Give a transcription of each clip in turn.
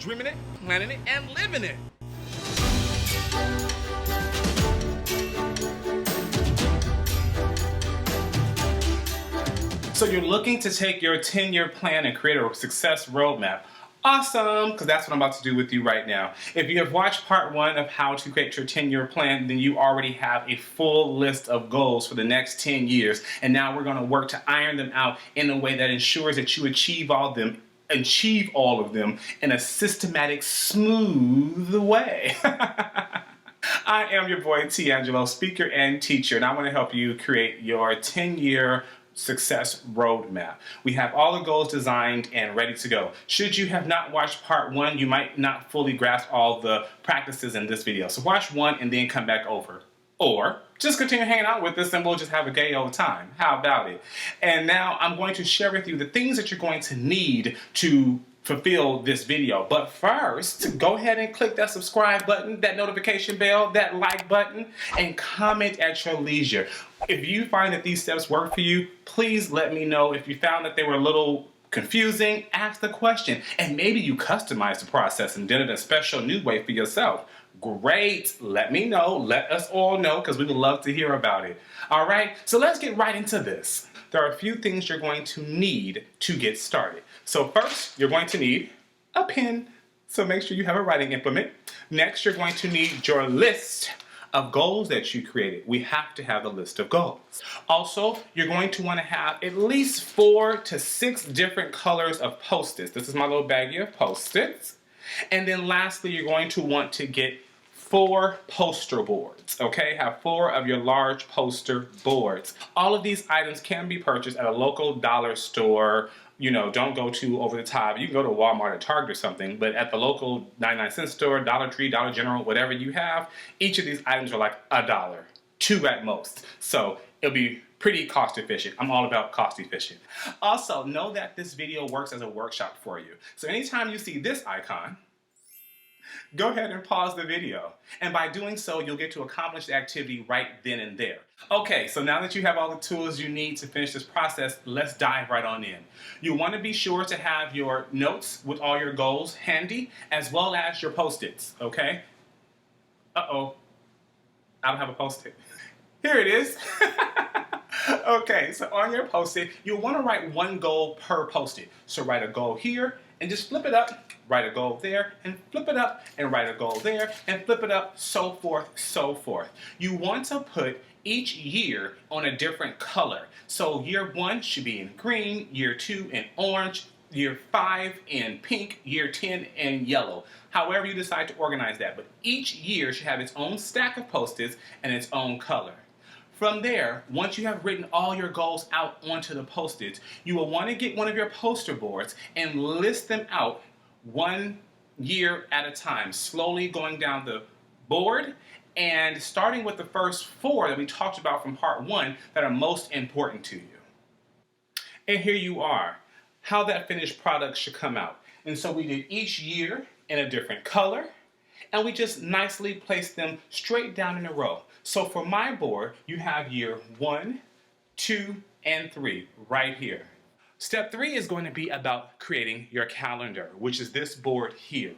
dreaming it, planning it, and living it. So you're looking to take your 10-year plan and create a success roadmap. Awesome, because that's what I'm about to do with you right now. If you have watched part 1 of how to create your 10-year plan, then you already have a full list of goals for the next 10 years. And now we're going to work to iron them out in a way that ensures that you achieve all of them in a systematic, smooth way. I am your boy Teangelo, speaker and teacher, and I want to help you create your 10-year success roadmap. We have all the goals designed and ready to go. Should you have not watched part 1, you might not fully grasp all the practices in this video. So watch 1 and then come back over. Or just continue hanging out with us and we'll just have a gay old time. How about it? And now I'm going to share with you the things that you're going to need to fulfill this video. But first, go ahead and click that subscribe button, that notification bell, that like button, and comment at your leisure. If you find that these steps work for you, please let me know. If you found that they were a little confusing, ask the question. And maybe you customized the process and did it in a special new way for yourself. Great, let me know, let us all know, because we would love to hear about it. All right, so let's get right into this. There are a few things you're going to need to get started. So first, you're going to need a pen, so make sure you have a writing implement. Next, you're going to need your list of goals that you created. We have to have a list of goals. Also, you're going to want to have at least 4 to 6 different colors of Post-its. This is my little baggie of Post-its. And then lastly, you're going to want to get 4 poster boards, okay? Have 4 of your large poster boards. All of these items can be purchased at a local dollar store. You know, don't go too over the top. You can go to Walmart or Target or something, but at the local 99-cent store, Dollar Tree, Dollar General, whatever you have, each of these items are like $1, 2 at most. So it'll be pretty cost efficient. I'm all about cost efficient. Also, know that this video works as a workshop for you. So anytime you see this icon, go ahead and pause the video. And by doing so, you'll get to accomplish the activity right then and there. Okay, so now that you have all the tools you need to finish this process, let's dive right on in. You want to be sure to have your notes with all your goals handy, as well as your Post-its, okay? Uh-oh, I don't have a Post-it. Here it is. Okay, so on your Post-it, you'll want to write 1 goal per Post-it. So write a goal here, and just flip it up, write a goal there, and flip it up, and write a goal there, and flip it up, so forth, so forth. You want to put each year on a different color. So year 1 should be in green, year 2 in orange, year 5 in pink, year 10 in yellow. However you decide to organize that, but each year should have its own stack of Post-its and its own color. From there, once you have written all your goals out onto the Post-its, you will want to get one of your poster boards and list them out 1 year at a time, slowly going down the board and starting with the first 4 that we talked about from part 1 that are most important to you. And here you are, how that finished product should come out. And so we did each year in a different color, and we just nicely placed them straight down in a row. So for my board, you have year 1, 2, and 3 right here. Step 3 is going to be about creating your calendar, which is this board here.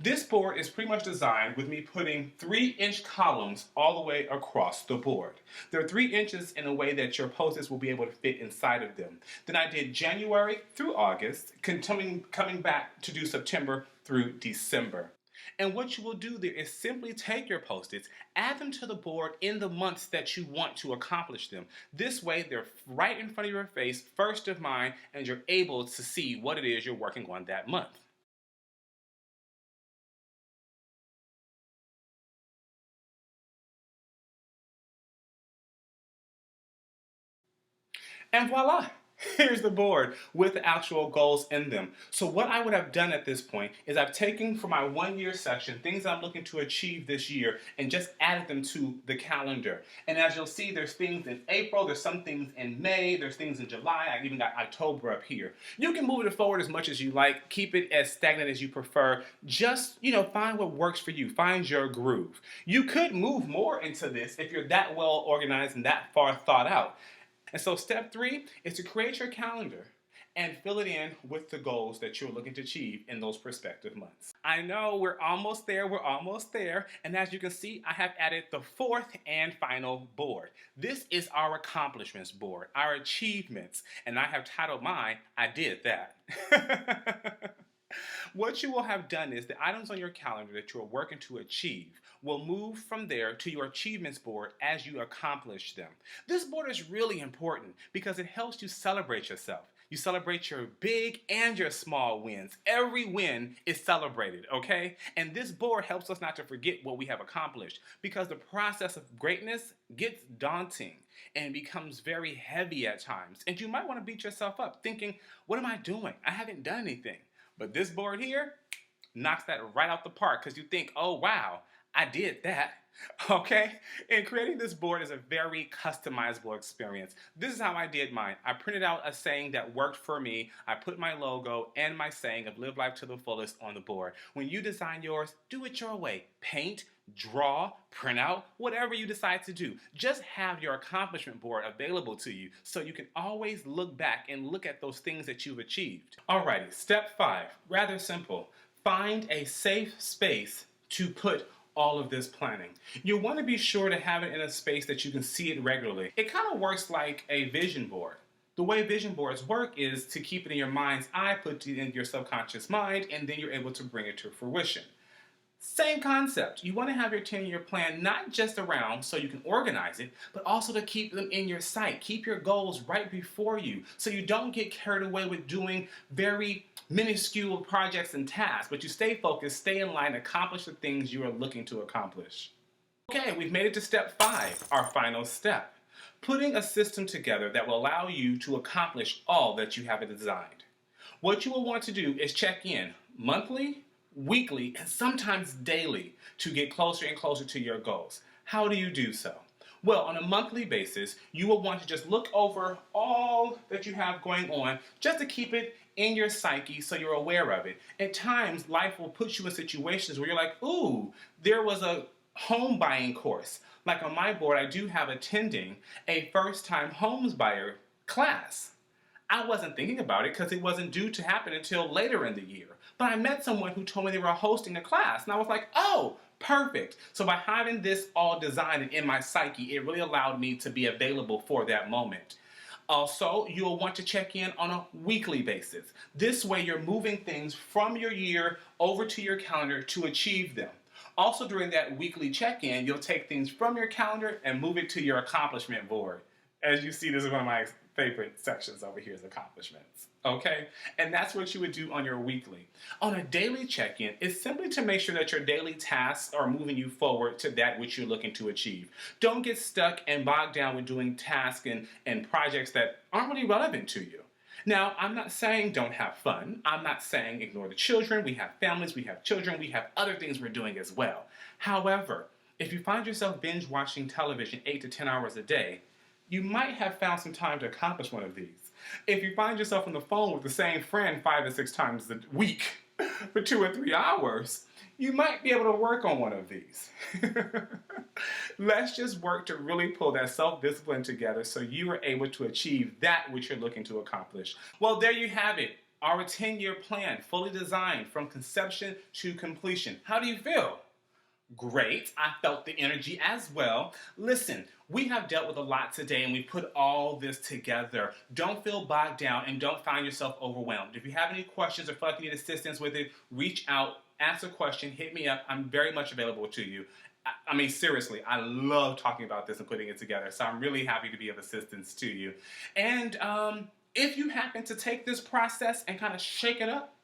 This board is pretty much designed with me putting 3-inch columns all the way across the board. They're 3 inches in a way that your Post-its will be able to fit inside of them. Then I did January through August, coming back to do September through December. And what you will do there is simply take your Post-its, add them to the board in the months that you want to accomplish them. This way, they're right in front of your face, first of mind, and you're able to see what it is you're working on that month. And voila! Here's the board with the actual goals in them. So what I would have done at this point is I've taken for my 1-year section things I'm looking to achieve this year and just added them to the calendar. And as you'll see, there's things in April, there's some things in May, there's things in July, I even got October up here. You can move it forward as much as you like, keep it as stagnant as you prefer. Just, find what works for you, find your groove. You could move more into this if you're that well organized and that far thought out. And so step 3 is to create your calendar and fill it in with the goals that you're looking to achieve in those prospective months. I know we're almost there, and as you can see, I have added the fourth and final board. This is our accomplishments board, our achievements, and I have titled mine, I Did That. What you will have done is the items on your calendar that you are working to achieve will move from there to your achievements board as you accomplish them. This board is really important because it helps you celebrate yourself. You celebrate your big and your small wins. Every win is celebrated, okay? And this board helps us not to forget what we have accomplished because the process of greatness gets daunting and becomes very heavy at times. And you might want to beat yourself up thinking, what am I doing? I haven't done anything. But this board here knocks that right out the park because you think, oh wow, I did that. Okay? And creating this board is a very customizable experience. This is how I did mine. I printed out a saying that worked for me. I put my logo and my saying of live life to the fullest on the board. When you design yours, do it your way. Paint, draw, print out, whatever you decide to do. Just have your accomplishment board available to you so you can always look back and look at those things that you've achieved. Alrighty, step 5, rather simple. Find a safe space to put all of this planning. You want to be sure to have it in a space that you can see it regularly. It kind of works like a vision board. The way vision boards work is to keep it in your mind's eye, put it in your subconscious mind, and then you're able to bring it to fruition. Same concept. You want to have your 10-year plan not just around so you can organize it, but also to keep them in your sight. Keep your goals right before you so you don't get carried away with doing very minuscule projects and tasks, but you stay focused, stay in line, accomplish the things you are looking to accomplish. Okay, we've made it to step 5, our final step. Putting a system together that will allow you to accomplish all that you have designed. What you will want to do is check in monthly, weekly, and sometimes daily to get closer and closer to your goals. How do you do so? Well, on a monthly basis, you will want to just look over all that you have going on just to keep it in your psyche so you're aware of it. At times, life will put you in situations where you're like, ooh, there was a home buying course. Like on my board, I do have attending a first-time homes buyer class. I wasn't thinking about it because it wasn't due to happen until later in the year. But I met someone who told me they were hosting a class, and I was like, oh, perfect. So by having this all designed in my psyche, it really allowed me to be available for that moment. Also, you'll want to check in on a weekly basis. This way you're moving things from your year over to your calendar to achieve them. Also during that weekly check-in, you'll take things from your calendar and move it to your accomplishment board. As you see, this is one of my favorite sections over here is accomplishments. Okay? And that's what you would do on your weekly. On a daily check-in, it's simply to make sure that your daily tasks are moving you forward to that which you're looking to achieve. Don't get stuck and bogged down with doing tasks and projects that aren't really relevant to you. Now, I'm not saying don't have fun. I'm not saying ignore the children. We have families, we have children, we have other things we're doing as well. However, if you find yourself binge watching television 8 to 10 hours a day, you might have found some time to accomplish one of these. If you find yourself on the phone with the same friend 5 to 6 times a week for 2 or 3 hours, you might be able to work on one of these. Let's just work to really pull that self-discipline together so you are able to achieve that which you're looking to accomplish. Well, there you have it. Our 10-year plan, fully designed from conception to completion. How do you feel? Great. I felt the energy as well. Listen, we have dealt with a lot today and we put all this together. Don't feel bogged down and don't find yourself overwhelmed. If you have any questions or feel like you need assistance with it, reach out, ask a question, hit me up. I'm very much available to you. I mean, seriously, I love talking about this and putting it together, so I'm really happy to be of assistance to you. And if you happen to take this process and kind of shake it up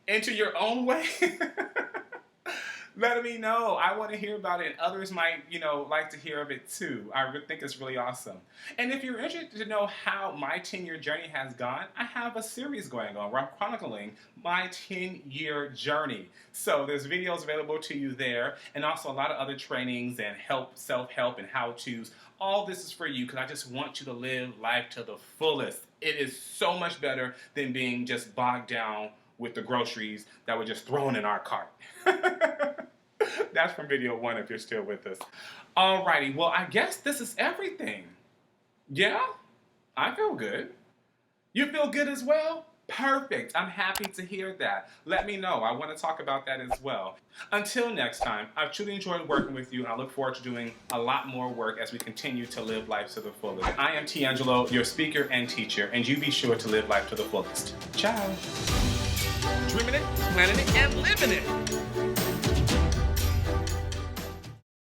into your own way, let me know. I want to hear about it, and others might, like to hear of it too. I think it's really awesome. And if you're interested to know how my 10-year journey has gone, I have a series going on where I'm chronicling my 10-year journey. So there's videos available to you there, and also a lot of other trainings and self-help and how-tos. All this is for you because I just want you to live life to the fullest. It is so much better than being just bogged down with the groceries that were just thrown in our cart. That's from video 1 if you're still with us. Alrighty, well, I guess this is everything. Yeah? I feel good. You feel good as well? Perfect. I'm happy to hear that. Let me know. I want to talk about that as well. Until next time, I've truly enjoyed working with you, and I look forward to doing a lot more work as we continue to live life to the fullest. I am Teangelo, your speaker and teacher, and you be sure to live life to the fullest. Ciao. Dreaming it, planning it, and living it.